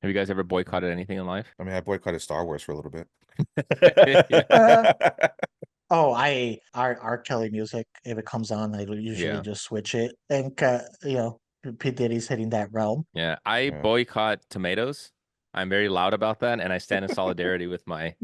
Have you guys ever boycotted anything in life? I mean, I boycotted Star Wars for a little bit. Yeah. Uh, oh, our R. Kelly music, if it comes on, I usually Yeah. just switch it. And P. Diddy's hitting that realm. Yeah. I Yeah. boycott tomatoes. I'm very loud about that, and I stand in solidarity with my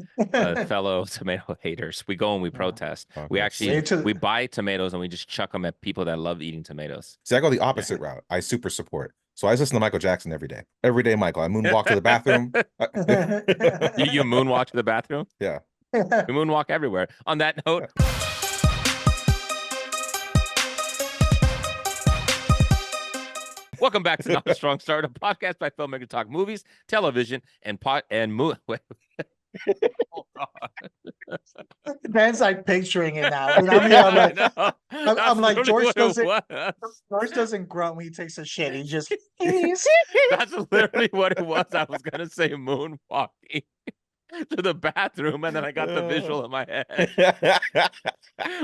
fellow tomato haters. We go and we Yeah. protest. We Okay. actually Way to we buy tomatoes and we just chuck them at people that love eating tomatoes. See, I go the Yeah. opposite route. I super support. So I listen to Michael Jackson every day. Every day, Michael. I moonwalk to the bathroom. You moonwalk to the bathroom? Yeah. We moonwalk everywhere. On that note, welcome back to Not a Strong Start, a podcast by filmmakers talk movies, television, and pot and Hold on. Dan's like picturing it now. But I'm here, Yeah, I know. I'm That's like literally George what it doesn't was. George doesn't grunt when he takes a shit. He just he's That's literally what it was. I was gonna say moonwalking to the bathroom, and then I got the visual in my head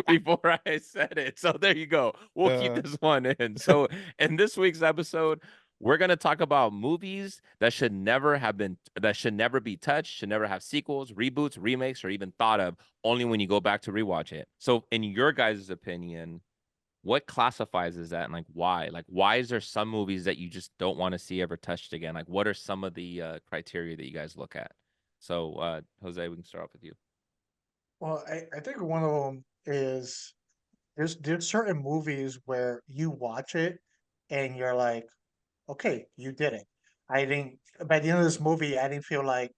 before I said it. So there you go. We'll keep this one in. So in this week's episode, we're gonna talk about movies that should never be touched, should never have sequels, reboots, remakes, or even thought of, only when you go back to rewatch it. So in your guys' opinion, what classifies as that, and like why? Like why is there some movies that you just don't want to see ever touched again? Like what are some of the criteria that you guys look at? So Jose, we can start off with you. well, I think one of them is there's certain movies where you watch it and you're like, okay, you did it. I didn't by the end of this movie, I didn't feel like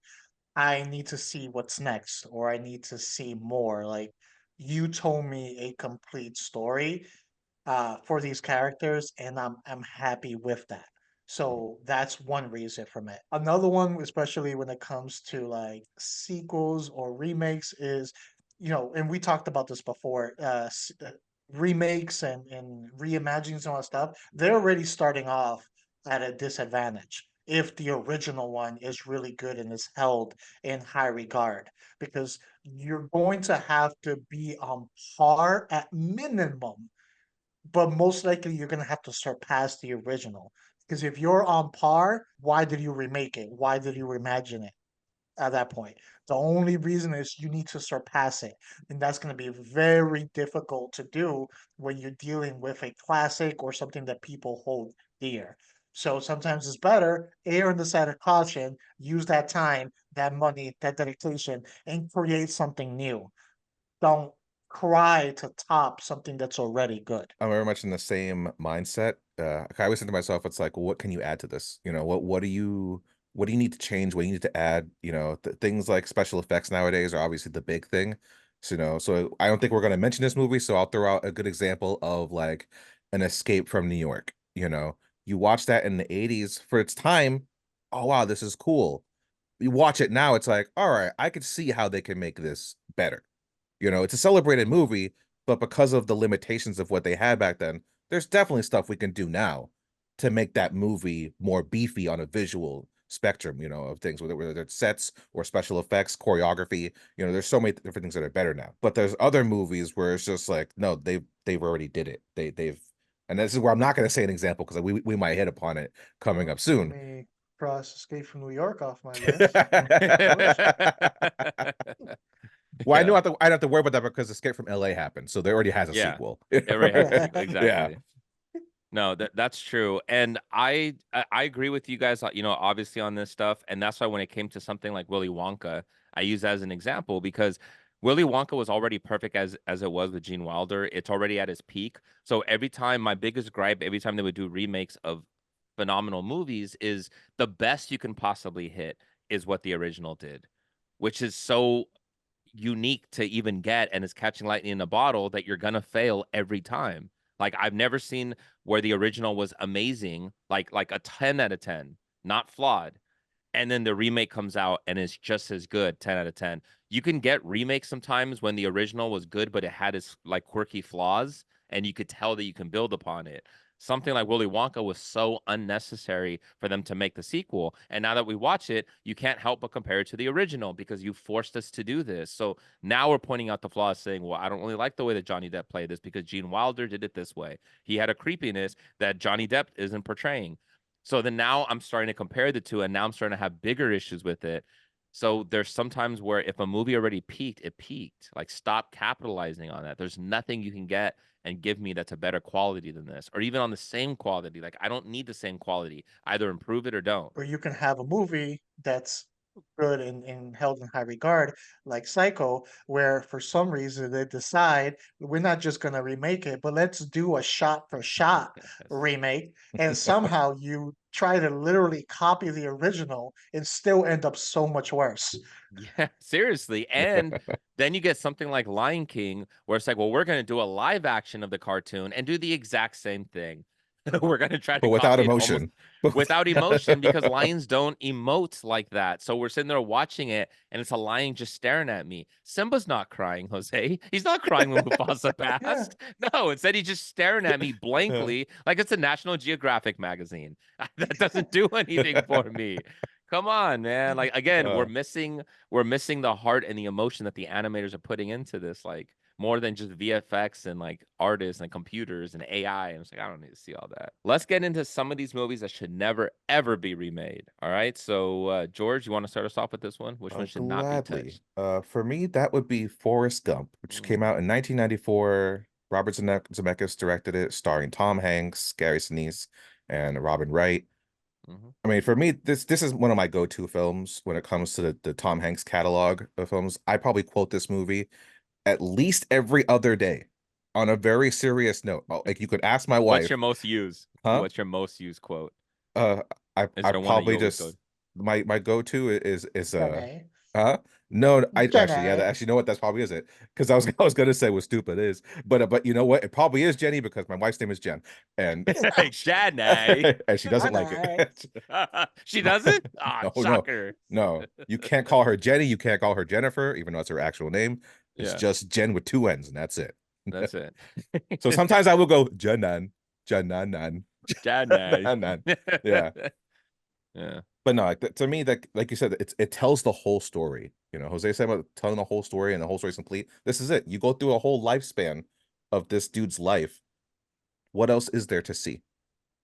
I need to see what's next or I need to see more. Like you told me a complete story for these characters, and I'm happy with that. So that's one reason from it. Another one, especially when it comes to like sequels or remakes, is and we talked about this before. Remakes and reimaginings and all that stuff, they're already starting off at a disadvantage if the original one is really good and is held in high regard, because you're going to have to be on par at minimum, but most likely you're gonna have to surpass the original. Because if you're on par, why did you remake it? Why did you reimagine it at that point? The only reason is you need to surpass it. And that's gonna be very difficult to do when you're dealing with a classic or something that people hold dear. So sometimes it's better, err on the side of caution, use that time, that money, that dedication, and create something new. Don't cry to top something that's already good. I'm very much in the same mindset. I always think to myself, it's like, well, what can you add to this? What do you need to change? What do you need to add? Things like special effects nowadays are obviously the big thing. So I don't think we're going to mention this movie. So I'll throw out a good example of like an Escape from New York. You watch that in the 80s for its time. Oh, wow, this is cool. You watch it now, it's like, all right, I could see how they can make this better. It's a celebrated movie, but because of the limitations of what they had back then, there's definitely stuff we can do now to make that movie more beefy on a visual spectrum, of things, whether it's sets or special effects, choreography. There's so many different things that are better now. But there's other movies where it's just like, no, they've already did it. And this is where I'm not going to say an example because we might hit upon it coming up Let soon. me cross Escape from New York off my list. Of course. Well, Yeah. I don't have to worry about that because Escape from LA happened, so there already has a Yeah. sequel. It already has a Yeah. sequel. Yeah. Exactly. No, that's true. And I agree with you guys, obviously on this stuff. And that's why when it came to something like Willy Wonka, I use that as an example because Willy Wonka was already perfect as it was with Gene Wilder. It's already at its peak. So every time, my biggest gripe, every time they would do remakes of phenomenal movies, is the best you can possibly hit is what the original did, which is so unique to even get, and is catching lightning in a bottle that you're gonna fail every time. Like I've never seen where the original was amazing, like a 10 out of 10, not flawed. And then the remake comes out and is just as good, 10 out of 10. You can get remakes sometimes when the original was good, but it had its like quirky flaws, and you could tell that you can build upon it. Something like Willy Wonka was so unnecessary for them to make the sequel. And now that we watch it, you can't help but compare it to the original because you forced us to do this. So now we're pointing out the flaws, saying, well, I don't really like the way that Johnny Depp played this because Gene Wilder did it this way. He had a creepiness that Johnny Depp isn't portraying. So then now I'm starting to compare the two, and now I'm starting to have bigger issues with it. So there's sometimes where if a movie already peaked, it peaked. Like, stop capitalizing on that. There's nothing you can get and give me that's a better quality than this, or even on the same quality. Like, I don't need the same quality. Either improve it or don't. Or you can have a movie that's good and held in high regard, like Psycho, where for some reason they decide we're not just going to remake it, but let's do a shot for shot Yes. remake. And somehow you try to literally copy the original and still end up so much worse. Yeah, seriously. And then you get something like Lion King, where it's like, well, we're going to do a live action of the cartoon and do the exact same thing. We're going to try to But without copy it almost emotion. But without emotion, because lions don't emote like that. So we're sitting there watching it, and it's a lion just staring at me. Simba's not crying, Jose. He's not crying when Mufasa Yeah. passed. No, instead he's just staring at me blankly, like it's a National Geographic magazine. That doesn't do anything for me. Come on, man. Like, again, uh, we're missing the heart and the emotion that the animators are putting into this, like, more than just VFX and like artists and computers and AI. And it's like, I don't need to see all that. Let's get into some of these movies that should never ever be remade. All right. So George, you want to start us off with this one? Which one should not be gladly. touched? For me, that would be Forrest Gump, which came out in 1994. Robert Zemeckis directed it, starring Tom Hanks, Gary Sinise, and Robin Wright. Mm-hmm. I mean, for me, this is one of my go-to films when it comes to the Tom Hanks catalog of films. I probably quote this movie at least every other day. On a very serious note, like you could ask my What's wife, your most used? huh? What's your most used quote? Uh, Is I there one that you probably always go? just my go-to is Jenny. huh? No, I actually, yeah, Jenny. actually, you know what? That's probably is it, because I was gonna say what stupid is, but you know what? It probably is Jenny, because my wife's name is Jen, and Shadney. and she doesn't like Jenny. it. She doesn't? Ah, No, no, shocker. no. You can't call her Jenny. You can't call her Jennifer, even though it's her actual name. It's Yeah, just Jen with two N's, and that's it. that's it. So sometimes I will go Janan, Jananan, Shadney. Jananan. Yeah. Yeah. But no, like, to me, that, like you said, it tells the whole story. You know, Jose said about telling the whole story, and the whole story is complete. This is it. You go through a whole lifespan of this dude's life. What else is there to see?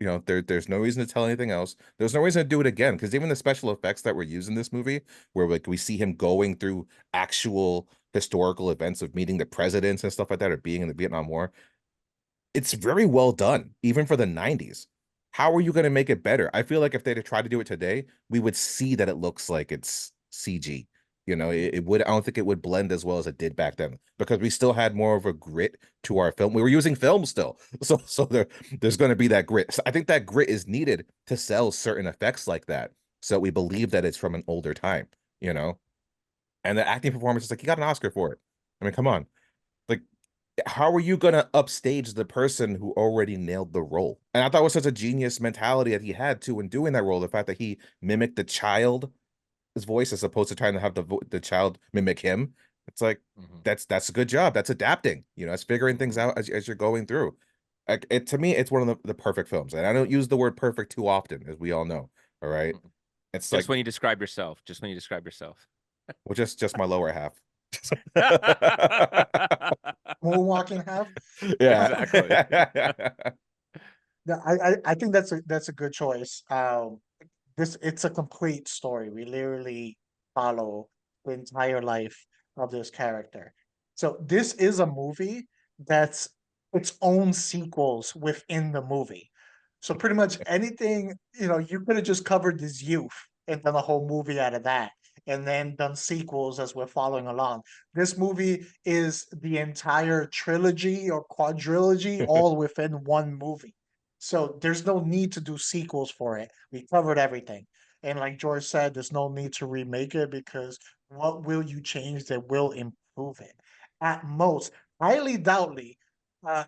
You know, there's no reason to tell anything else. There's no reason to do it again, because even the special effects that were used in this movie, where like we see him going through actual historical events of meeting the presidents and stuff like that, or being in the Vietnam War, it's very well done, even for the 90s. How are you going to make it better? I feel like if they'd try to do it today, we would see that it looks like it's CG. You know, it would, I don't think it would blend as well as it did back then, because we still had more of a grit to our film. We were using film still. So there's going to be that grit. So I think that grit is needed to sell certain effects like that. So we believe that it's from an older time, you know? And the acting performance is like, he got an Oscar for it. I mean, come on. Like, how are you gonna upstage the person who already nailed the role? And I thought it was such a genius mentality that he had too in doing that role. The fact that he mimicked the child's voice as opposed to trying to have the child mimic him. It's like, Mhm. that's a good job. That's adapting. You know, it's figuring things Mhm. out as you're going through. Like, to me, it's one of the perfect films, and I don't use the word perfect too often, as we all know. All right, Mhm. it's Just like, when you describe yourself. Just when you describe yourself. well, just my lower half. Moonwalking half. Yeah. Exactly. Yeah, I think that's a good choice. This it's a complete story. We literally follow the entire life of this character. So this is a movie that's its own sequels within the movie. So pretty much anything, you could have just covered his youth and done a whole movie out of that, and then done sequels as we're following along. This movie is the entire trilogy or quadrilogy all within one movie. So there's no need to do sequels for it. We covered everything. And like George said, there's no need to remake it because what will you change that will improve it? At most, highly doubtly, uh,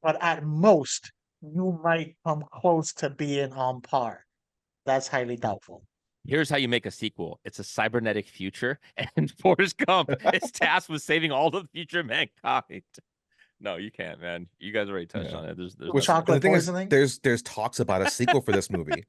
but at most, you might come close to being on par. That's highly doubtful. Here's how you make a sequel. It's a cybernetic future, and Forrest Gump is tasked with saving all the future mankind. No, you can't, man. You guys already touched Yeah. on it. There's Which, nothing and the Chocolate else. thing is, poisoning? there's talks about a sequel for this movie.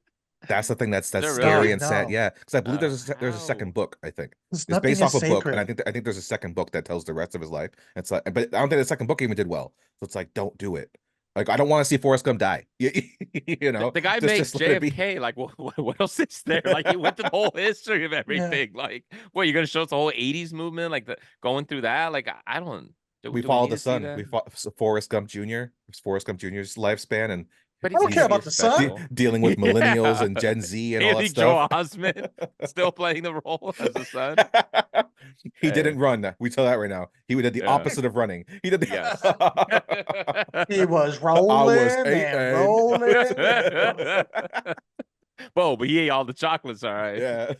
That's the thing Is that's there scary really? and sad. No, Yeah, because I believe there's a second How? book. I think because it's nothing based is off a book, and sacred. I think there's a second book that tells the rest of his life. It's like, but I don't think the second book even did well. So it's like, don't do it. Like, I don't want to see Forrest Gump die. You know, The guy just made just let it be. JFK. Like, what else is there? Like, he went through the whole history of Yeah. everything. Like, what, you're gonna show us the whole '80s movement, like going through that? Like, I don't. We Do we follow need the to see sun. that? We Forrest Gump Jr. It's Forrest Gump Jr.'s lifespan, and But I don't care he's gonna he's be a about the sun. special. dealing with millennials Yeah. and Gen Z and all that Haley stuff. Joel Osment still playing the role as the son. He Hey, didn't run. We tell that right now. He did the yeah. opposite of running. He did Yes. He was I was rolling eight and and rolling. Whoa, but he ate all the chocolates. All right. yeah.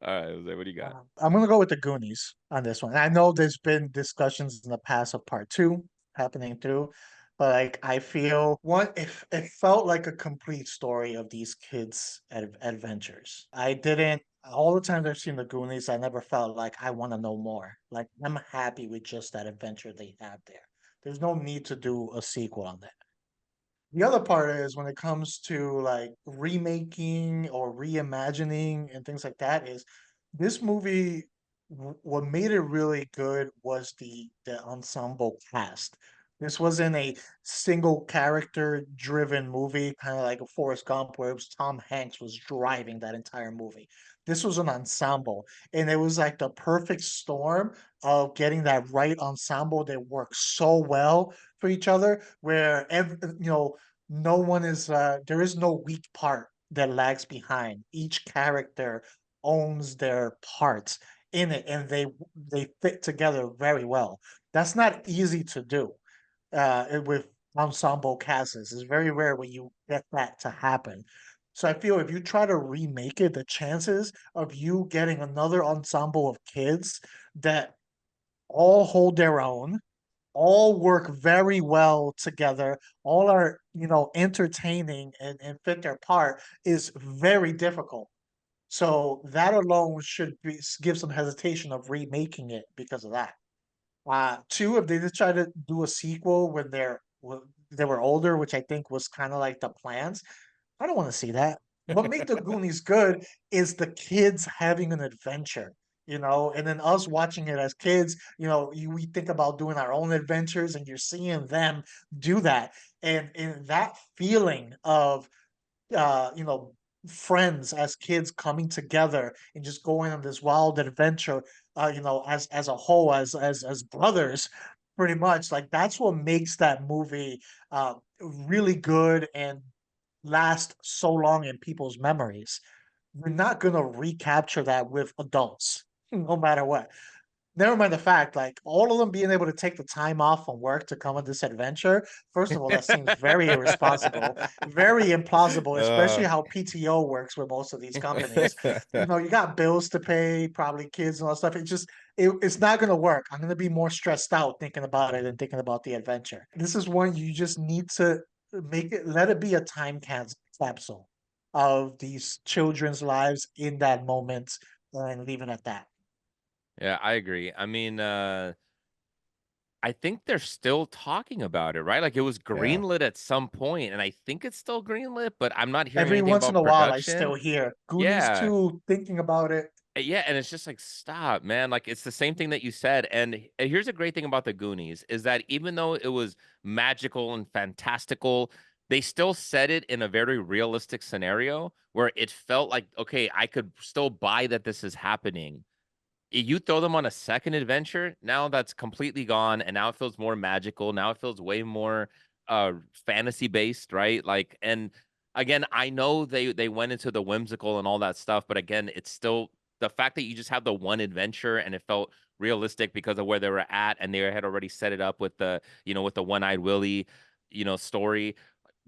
All right, Jose, what do you got? I'm gonna go with the Goonies on this one. I know there's been discussions in the past of part two happening through, but like I feel one, if it felt like a complete story of these kids' adventures. I didn't. All the times I've seen the Goonies, I never felt like I want to know more. Like I'm happy with just that adventure they have there. There's no need to do a sequel on that. The other part is when it comes to like remaking or reimagining and things like that is this movie what made it really good was the ensemble cast. This wasn't a single character driven movie, kind of like a Forrest Gump, where it was Tom Hanks was driving that entire movie. This was an ensemble, and it was like the perfect storm of getting that right ensemble that works so well for each other, where no one is there is no weak part that lags behind. Each character owns their parts in it and they fit together very well. That's not easy to do with ensemble casts. It's very rare when you get that to happen. So I feel if you try to remake it, the chances of you getting another ensemble of kids that all hold their own, all work very well together, all are, entertaining and fit their part is very difficult. So that alone should give some hesitation of remaking it because of that. Two, if they just try to do a sequel when they were older, which I think was kind of like the plans, I don't want to see that. What made the Goonies good is the kids having an adventure, and then us watching it as kids, we think about doing our own adventures and you're seeing them do that. And that feeling of uh, you know, friends as kids coming together and just going on this wild adventure, as a whole, as brothers, pretty much. Like that's what makes that movie really good and last so long in people's memories. You're not gonna recapture that with adults, no matter what. Never mind the fact, like all of them being able to take the time off from work to come on this adventure. First of all, that seems very irresponsible, very implausible, especially uh, how PTO works with most of these companies. You got bills to pay, probably kids and all that stuff. It's not gonna work. I'm gonna be more stressed out thinking about it and thinking about the adventure. This is one you just need to let it be a capsule of these children's lives in that moment and leave it at that. Yeah, I agree. I mean, I think they're still talking about it, right? Like it was yeah. greenlit at some point, and I think it's still greenlit, but I'm not hearing Every anything once in about a while, I still production. hear Goonies Yeah. 2 thinking about it. Yeah, and it's just like stop, man. Like it's the same thing that you said. And here's a great thing about the Goonies is that even though it was magical and fantastical, they still set it in a very realistic scenario where it felt like, okay, I could still buy that this is happening. You throw them on a second adventure, now that's completely gone, and now it feels more magical. Now it feels way more fantasy based, right? Like, and again, I know they went into the whimsical and all that stuff, but again, it's still the fact that you just have the one adventure and it felt realistic because of where they were at, and they had already set it up with with the one-eyed Willie, story.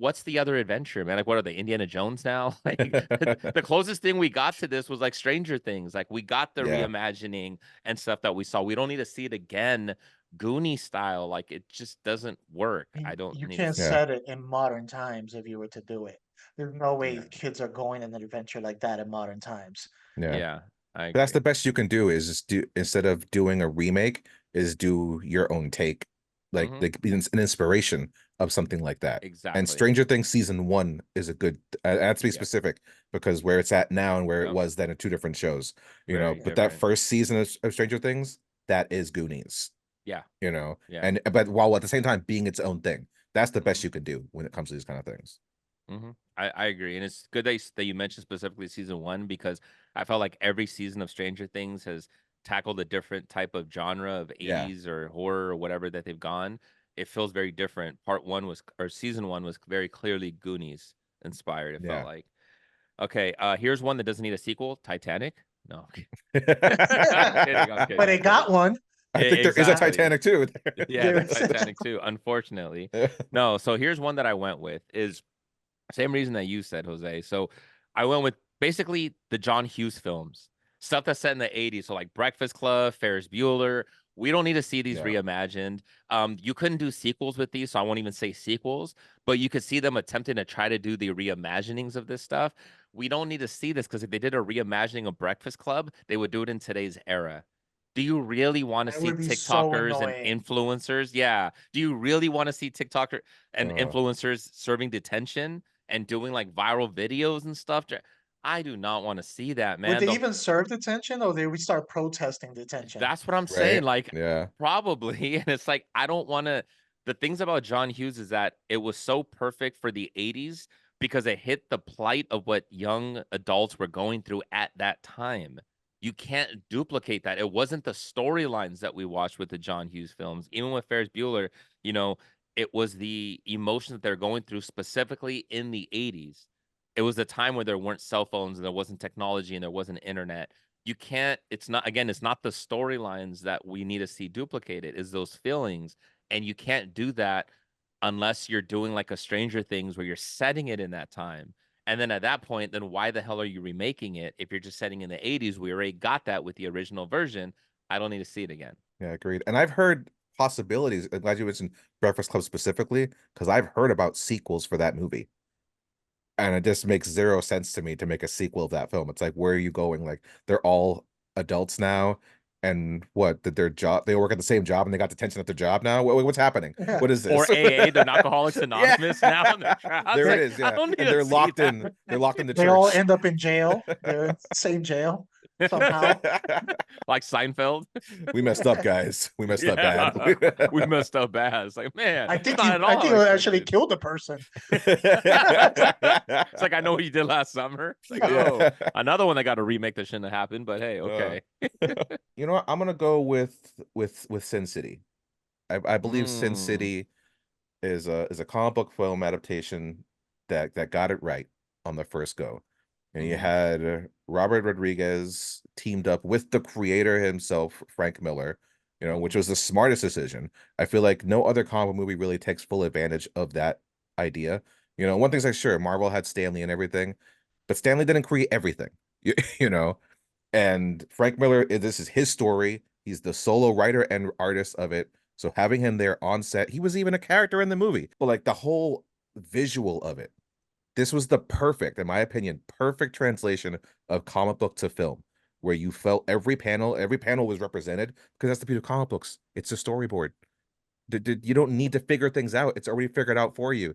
What's the other adventure, man? Like, what are they, Indiana Jones now? Like, the closest thing we got to this was like Stranger Things. Like, we got the Yeah. reimagining and stuff that we saw. We don't need to see it again, Goonie style. Like, it just doesn't work. I don't You need to can't see Yeah. it. set it in modern times if you were to do it. There's no way Yeah, kids are going on an adventure like that in modern times. Yeah. yeah, I But that's the agree. best you can do is just do instead of doing a remake, is do your own take, Hmm. like be an inspiration of something like that. And Exactly. Stranger Things season one is a good. I have to be Yes. specific because where it's at now and where it Yep. was then are two different shows. Very But that different. first season of Stranger Things, that is Goonies. Yeah. You know, Yeah. and but while at the same time being its own thing, That's the best you can do when it comes to these kind of things. I agree, and it's good that you mentioned specifically season 1 because I felt like every season of Stranger Things has tackled a different type of genre of Yeah, 80s or horror or whatever that they've gone. It feels very different. Part 1 was or season 1 was very clearly Goonies inspired. It felt yeah. like. Okay, here's one that doesn't need a sequel. Titanic. No, I'm kidding. I'm But kidding. I'm it got kidding. one. I think there is a Exactly. Titanic too. Yeah, There there's is. Titanic too. Unfortunately, no. So here's one that I went with is same reason that you said, Jose. So I went with basically the John Hughes films, stuff that's set in the 80s. So like Breakfast Club, Ferris Bueller. We don't need to see these Yeah, reimagined. You couldn't do sequels with these, so I won't even say sequels, but you could see them attempting to try to do the reimaginings of this stuff. We don't need to see this because if they did a reimagining of Breakfast Club, they would do it in today's era. Do you really want to That see would be so TikTokers and annoying. influencers? Yeah. Do you really want to see TikToker and uh, influencers serving detention and doing like viral videos and stuff? I do not want to see that, Would man. they even serve detention, or they would start protesting detention? That's what I'm saying. right. Like, Yeah, probably. And it's like, I don't want to. The things about John Hughes is that it was so perfect for the 80s because it hit the plight of what young adults were going through at that time. You can't duplicate that. It wasn't the storylines that we watched with the John Hughes films. Even with Ferris Bueller, you know, it was the emotions that they're going through specifically in the 80s. It was a time where there weren't cell phones and there wasn't technology and there wasn't internet. You can't, it's not, again, it's not the storylines that we need to see duplicated, is those feelings. And you can't do that unless you're doing like a Stranger Things where you're setting it in that time. And then at that point, then why the hell are you remaking it if you're just setting in the 80s? We already got that with the original version. I don't need to see it again. yeah, agreed. And I've heard possibilities. I'm glad you mentioned Breakfast Club specifically because I've heard about sequels for that movie. And it just makes zero sense to me to make a sequel of that film. It's like, where are you going? Like, they're all adults now, and what did their job? They work at the same job, and they got detention at their job now. What's happening? Yeah. What is Or this? AA, they're Alcoholics Yeah, Anonymous now, and they're trapped. there it Like, is. I Yeah, don't need and to they're see locked in. that. They're locked in the They all church. end up in jail. They're in the same jail somehow. Like Seinfeld. We messed up, guys. We messed up bad. Yeah, we messed up bad. It's like, man, I it's think not you. at I all think how I you actually expected. killed the person. It's like I know what you did last summer. It's like, oh, Yeah. another one that got a remake that shouldn't have happened, but hey, Uh, okay. you know what? I'm gonna go with Sin City. I believe Sin Mm, City is a comic book film adaptation that got it right on the first go. And you hmm had Robert Rodriguez teamed up with the creator himself, Frank Miller, which hmm was the smartest decision. I feel like no other comic book movie really takes full advantage of that idea. One thing's like, sure, Marvel had Stanley and everything, but Stanley didn't create everything. You, you know, and Frank Miller, this is his story. He's the solo writer and artist of it. So having him there on set, he was even a character in the movie. But like the whole visual of it, this was the perfect, in my opinion, perfect translation of comic book to film, where you felt every panel was represented because that's the beauty of comic books. It's a storyboard. You don't need to figure things out. It's already figured out for you.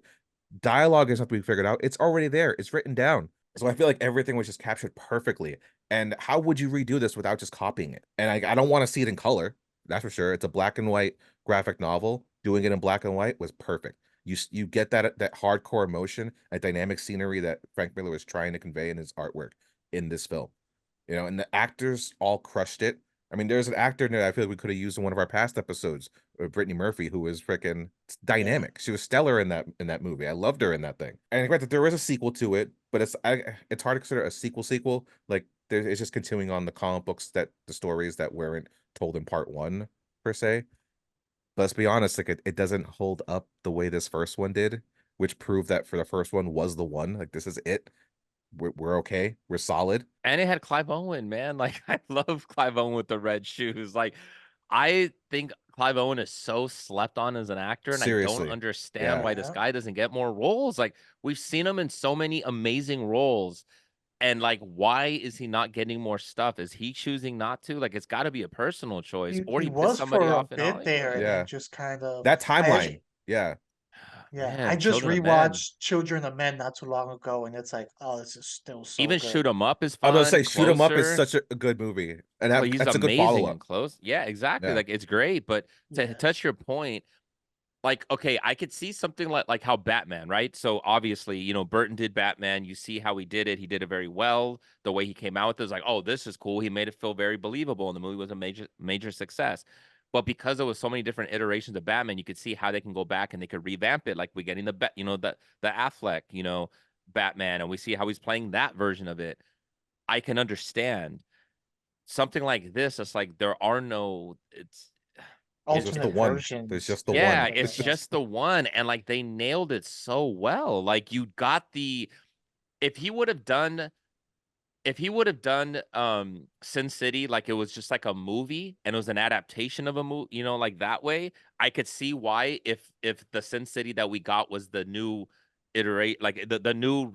Dialogue is not to be figured out. It's already there. It's written down. So I feel like everything was just captured perfectly. And how would you redo this without just copying it? And I don't want to see it in color. That's for sure. It's a black and white graphic novel. Doing it in black and white was perfect. You get that hardcore emotion, a dynamic scenery that Frank Miller was trying to convey in his artwork in this film. And the actors all crushed it. I mean, there's an actor that I feel like we could have used in one of our past episodes, Brittany Murphy, who was freaking Yeah. dynamic. She was stellar in that movie. I loved her in that thing. And granted, there is a sequel to it, but it's hard to consider a sequel. Like it's just continuing on the comic books the stories that weren't told in part one per se. But let's be honest, like it doesn't hold up the way this first one did, which proved that for the first one was the one. Like this is it. We're okay. We're solid. And it had Clive Owen, man. Like, I love Clive Owen with the red shoes. Like, I think Clive Owen is so slept on as an actor, and I don't Seriously. understand Yeah. why this Yeah. guy doesn't get more roles. Like, we've seen him in so many amazing roles. And like, why is he not getting more stuff? Is he choosing not to? Like, it's got to be a personal choice, or He he pissed was somebody for a off in bit there, Hollywood. and then Yeah. just kind of. That I actually, timeline. Yeah. yeah, I Man, just Children of Men. rewatched Children of Men not too long ago, and it's like, oh, this is still so Even good. Shoot 'Em Up is I was gonna fun. say Shoot 'em up is Closer. such a good movie. And Oh, he's that's a good amazing follow-up. and close. Yeah, exactly. Yeah. Like, it's great. But to Yeah. touch your point, like, okay, I could see something like how Batman, right? So obviously, you know, Burton did Batman. You see how he did it. He did it very well. The way he came out with it was like, oh, this is cool. He made it feel very believable, and the movie was a major success. But because there was so many different iterations of Batman, you could see how they can go back and they could revamp it. Like we're getting you know, the Affleck, you know, Batman, and we see how he's playing that version of it. I can understand something like this. It's like there are no. There's just the Alternate one. There's versions. just the Yeah, one. Yeah, it's just the one, and like they nailed it so well. Like you got the if he would have done if he would have done Sin City like it was just like a movie and it was an adaptation of a movie, you know, like that way, I could see why if the Sin City that we got was the new iterate like the new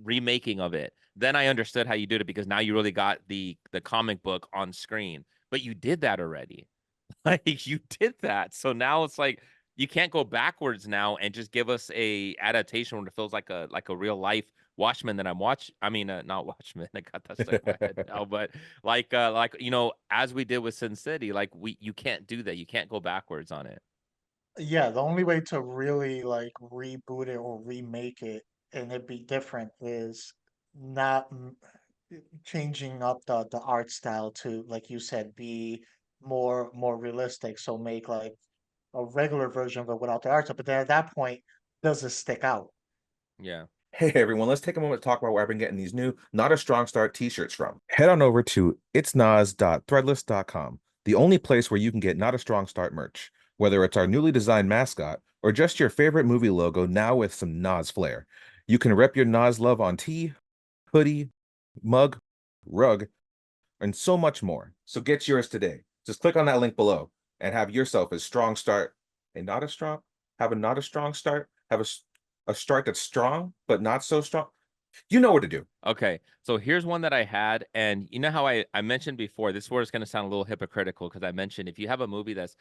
remaking of it. Then I understood how you did it because now you really got the comic book on screen. But you did that already. Like you did that. So now it's like you can't go backwards now and just give us a adaptation when it feels like a real life Watchmen that I'm I mean not Watchmen. I got that stuck in my head now, but like you know, as we did with Sin City, like you can't do that. You can't go backwards on it. yeah, the only way to really like reboot it or remake it and it be different is not changing up the art style to, like you said, be more realistic. So make like a regular version of it without the art stuff. But then at that point, does it stick out? Yeah. Hey everyone, let's take a moment to talk about where I've been getting these new Not a Strong Start t-shirts from. Head on over to itsnas.threadless.com, the only place where you can get Not a Strong Start merch, whether it's our newly designed mascot or just your favorite movie logo now with some Nas flair. You can rep your Nas love on tee, hoodie, mug, rug, and so much more. So get yours today. Just click on that link below and have yourself a strong start. And not a strong, have a not a strong start, have a start that's strong, but not so strong. You know what to do. Okay, so here's one that I had, and you know how I mentioned before, this word is going to sound a little hypocritical because I mentioned if you have a movie that's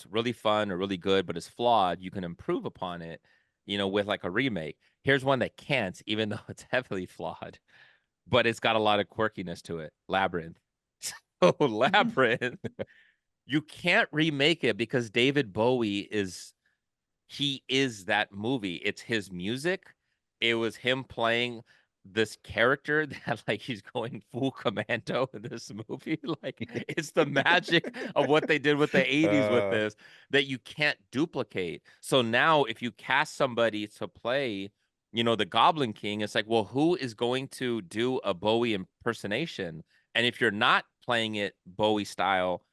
really fun or really good but is flawed, you can improve upon it, you know, with like a remake. Here's one that can't, even though it's heavily flawed, but it's got a lot of quirkiness to it. Labyrinth. So Labyrinth, you can't remake it because David Bowie he is that movie. It's his music. It was him playing this character that like he's going full commando in this movie. Like it's the magic of what they did with the 80s with uh, this that you can't duplicate. So now if you cast somebody to play, you know, the Goblin King, it's like, well, who is going to do a Bowie impersonation? And if you're not playing it Bowie style,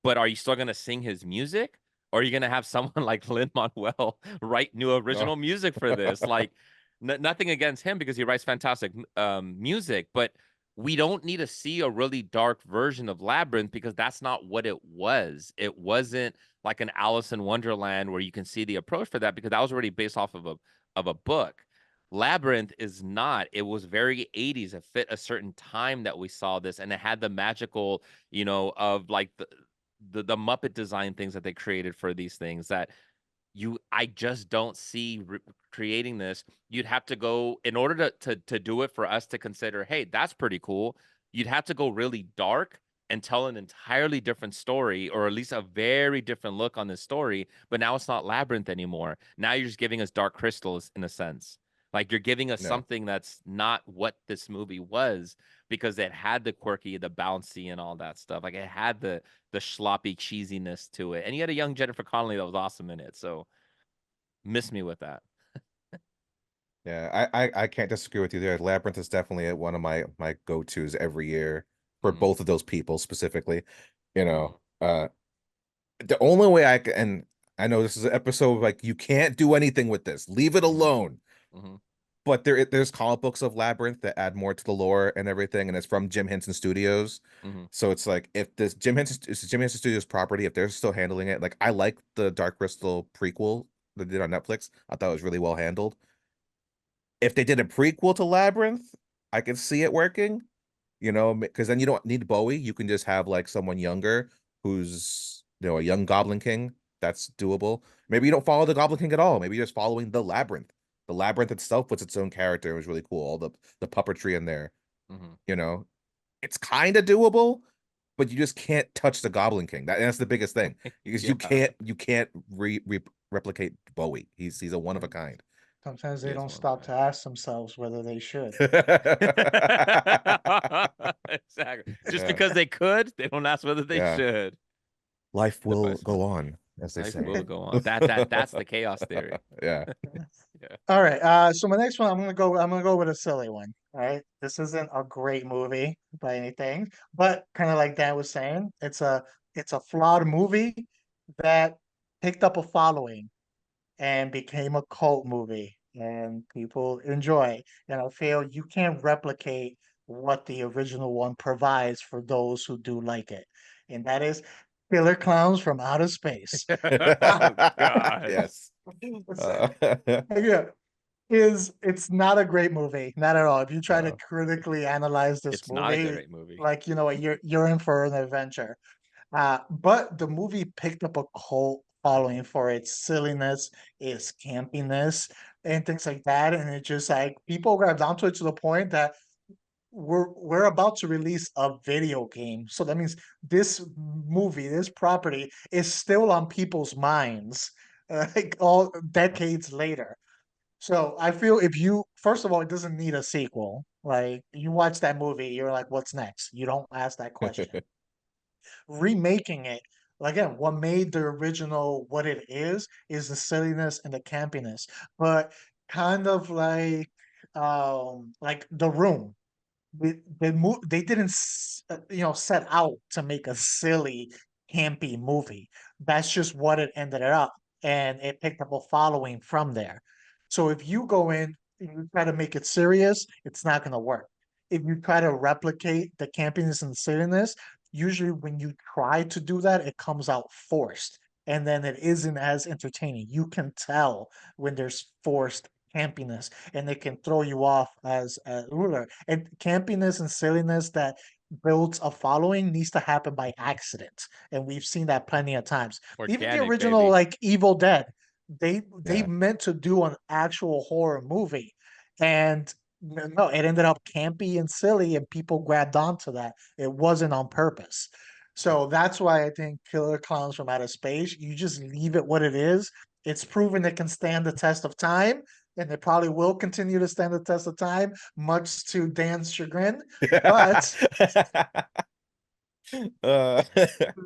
but are you still gonna sing his music? Or are you gonna have someone like Lin-Manuel write new no. original music for this? Like, nothing against him because he writes fantastic music, but we don't need to see a really dark version of Labyrinth because that's not what it was. It wasn't like an Alice in Wonderland where you can see the approach for that because that was already based off of a book. Labyrinth is not. It was very 80s. It fit a certain time that we saw this, and it had the magical, you know, of like the Muppet design things that they created for these things that I just don't see creating this. You'd have to go in order to do it for us to consider, hey, that's pretty cool. You'd have to go really dark and tell an entirely different story, or at least a very different look on this story. But now it's not Labyrinth anymore. Now you're just giving us Dark Crystals in a sense. Like you're giving us No. something that's not what this movie was because it had the quirky, the bouncy, and all that stuff. Like it had the sloppy cheesiness to it, and you had a young Jennifer Connelly that was awesome in it. So miss me with that. Yeah, I can't disagree with you there. Labyrinth is definitely one of my go-tos every year for Mm, both of those people specifically. You mm, know, the only way I can, and I know this is an episode like you can't do anything with this. Leave it mm, alone. mm, But there's comic books of Labyrinth that add more to the lore and everything, and it's from Jim Henson Studios. mm, So it's like if this Jim Henson Studios property, if they're still handling it, like I like the Dark Crystal prequel that they did on Netflix. I thought it was really well handled. If they did a prequel to Labyrinth, I could see it working, you know, because then you don't need Bowie. You can just have like someone younger who's, you know, a young Goblin King. That's doable. Maybe you don't follow the Goblin King at all. Maybe you're just following the Labyrinth. The Labyrinth itself was its own character. It was really cool. All the puppetry in there, mm. you know, it's kind of doable, but you just can't touch the Goblin King. That's the biggest thing because Yeah. you can't replicate Bowie. He's a one of a kind. Sometimes He they is don't one of stop the to ask themselves whether they should. exactly. Just Yeah, because they could, they don't ask whether they yeah. should. Life The will best. go on, as they Life say. will go on. That's the chaos theory. Yeah. Yeah. All right. So my next one, I'm gonna go with a silly one. All right. This isn't a great movie by anything, but kind of like Dan was saying, it's a flawed movie that picked up a following and became a cult movie, and people enjoy. And I feel you can't replicate what the original one provides for those who do like it, and that is Killer Clowns from Outer Space. Oh God. Yes. Uh, Yeah, it's not a great movie, not at all. If you try to no. critically analyze this It's not a movie, great movie. like you're in for an adventure. But the movie picked up a cult following for its silliness, its campiness, and things like that. And it just like people grabbed onto it to the point that we're about to release a video game. So that means this movie, this property is still on people's minds, like all decades later. So I feel if you first of all, it doesn't need a sequel. Like you watch that movie, you're like, what's next? You don't ask that question. Remaking it, again, what made the original what it is the silliness and the campiness. But kind of like The Room, they didn't set out to make a silly campy movie. That's just what it ended up, and it picked up a following from there. So if you go in and you try to make it serious, it's not going to work. If you try to replicate the campiness and silliness, usually when you try to do that, it comes out forced, and then it isn't as entertaining. You can tell when there's forced campiness, and it can throw you off as a ruler. And campiness and silliness that builds a following needs to happen by accident, and we've seen that plenty of times. Even the Organic, original, baby. like Evil Dead, they Yeah. meant to do an actual horror movie, and no, it ended up campy and silly, and people grabbed onto that. It wasn't on purpose. So that's why I think Killer Clowns from Outer Space, you just leave it what it is. It's proven it can stand the test of time, and it probably will continue to stand the test of time, much to Dan's chagrin. But uh,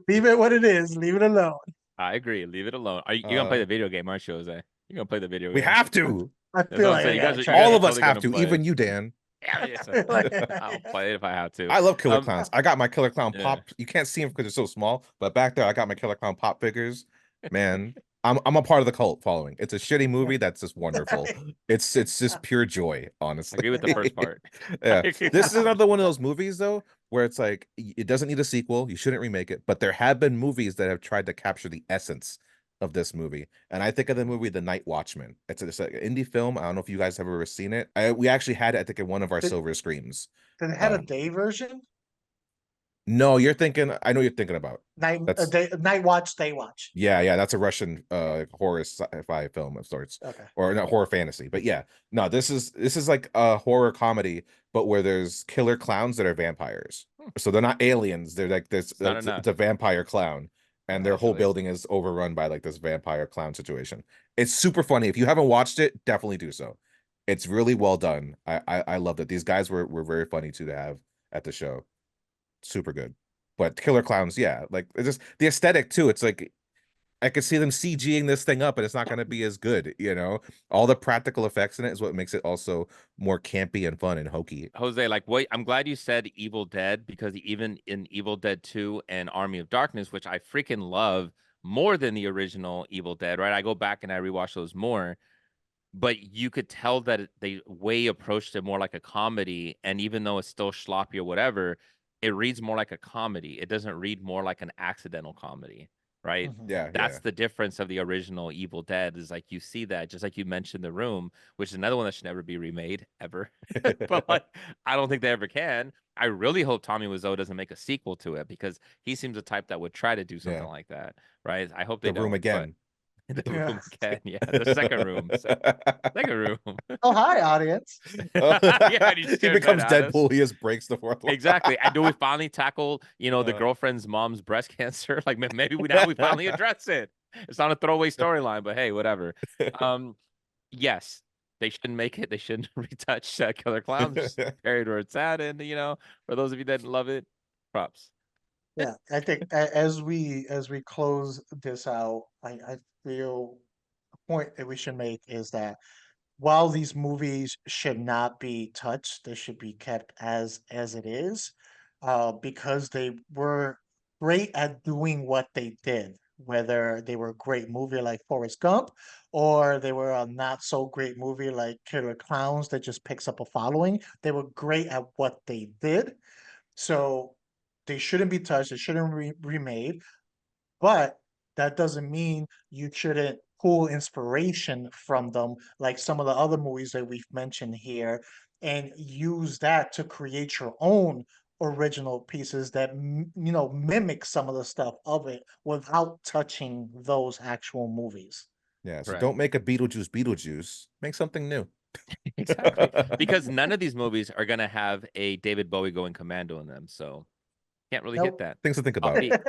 leave it what it is. Leave it alone. I agree. Leave it alone. You're gonna play uh, the video game, aren't you, Jose? You're gonna play the video we game. have to. I That's feel what I'm like I saying. gotta You try guys All are of us totally have gonna to, play. even you, Dan. Yeah, yes, I feel like I'll play it if I have to. I love Killer Um, Clowns. I got my Killer Clown yeah. pop. You can't see him because they're so small, but back there I got my Killer Clown pop figures. Man, I'm a part of the cult following. It's a shitty movie that's just wonderful. It's just pure joy, I agree with the honestly. first part. Yeah. This is another one of those movies though where it's like it doesn't need a sequel. You shouldn't remake it, but there have been movies that have tried to capture the essence of this movie. And I think of the movie The Night Watchman. It's an indie film. I don't know if you guys have ever seen it. We actually had it, I think, in one of our did, silver screams. did it have a Um, day version? no, you're thinking. I know you're thinking about. That's Night watch, day watch. yeah. That's a Russian horror sci-fi film of sorts, Okay. or not horror fantasy. But yeah, no, this is like a horror comedy, but where there's killer clowns that are vampires. So they're not aliens. They're like this. It's not It's, enough. it's a vampire clown, and their whole Actually, building is overrun by like this vampire clown situation. It's super funny. If you haven't watched it, definitely do so. It's really well done. I loved it. These guys were very funny too to have at the show. Super good. But Killer Clowns, yeah, like it's just the aesthetic too. It's like I could see them CGing this thing up, and it's not going to be as good, you know. All the practical effects in it is what makes it also more campy and fun and hokey. Jose, like, wait, I'm glad you said Evil Dead because even in Evil Dead 2 and Army of Darkness, which I freaking love more than the original Evil Dead, right? I go back and I rewatch those more, but you could tell that they way approached it more like a comedy, and even though it's still sloppy or whatever, it reads more like a comedy. It doesn't read more like an accidental comedy, right? Mhm. Yeah, That's yeah. the difference of the original Evil Dead is like you see that, just like you mentioned The Room, which is another one that should never be remade ever. But like I don't think they ever can. I really hope Tommy Wiseau doesn't make a sequel to it because he seems the type that would try to do something Yeah. like that, right? I hope they The Room don't. But again. the Yeah. room again, yeah, the second room, second room. Oh, hi, audience. Yeah, and he He stares right becomes at us. Deadpool. He just breaks the fourth wall. Exactly. And do we finally tackle, the Uh, girlfriend's mom's breast cancer? Like maybe we now we finally address it. It's not a throwaway storyline, but hey, whatever. Yes, they shouldn't make it. They shouldn't retouch Killer Clowns. Just buried where it's at, and for those of you that didn't love it, props. Yeah, I think as we close this out, I feel a point that we should make is that while these movies should not be touched, they should be kept as it is, because they were great at doing what they did. Whether they were a great movie like Forrest Gump, or they were a not so great movie like Killer Clowns that just picks up a following, they were great at what they did. So they shouldn't be touched. They shouldn't be remade. But that doesn't mean you shouldn't pull inspiration from them, like some of the other movies that we've mentioned here, and use that to create your own original pieces that mimic some of the stuff of it without touching those actual movies. Yeah, so Correct. don't make a Beetlejuice. Make something new. Exactly. Because none of these movies are gonna have a David Bowie going commando in them, so can't really hit Nope. that. Things to think about. Offbeat.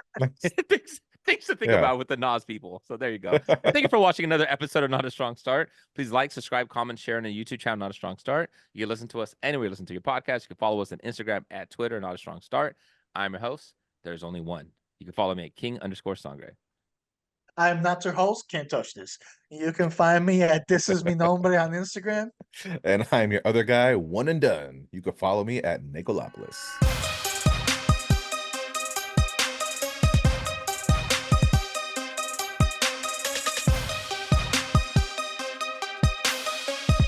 things to think Yeah. about with the NASS people. So there you go. But thank you for watching another episode of Not a Strong Start. Please like, subscribe, comment, share on the YouTube channel, Not a Strong Start. You can listen to us anywhere you listen to your podcast. You can follow us on Instagram at Twitter, Not a Strong Start. I'm your host. There's only one. You can follow me at King_Sangre. I'm not your host, can't touch this. You can find me at This Is Mi Nombre on Instagram. And I'm your other guy, one and done. You can follow me at Nicolopoulos.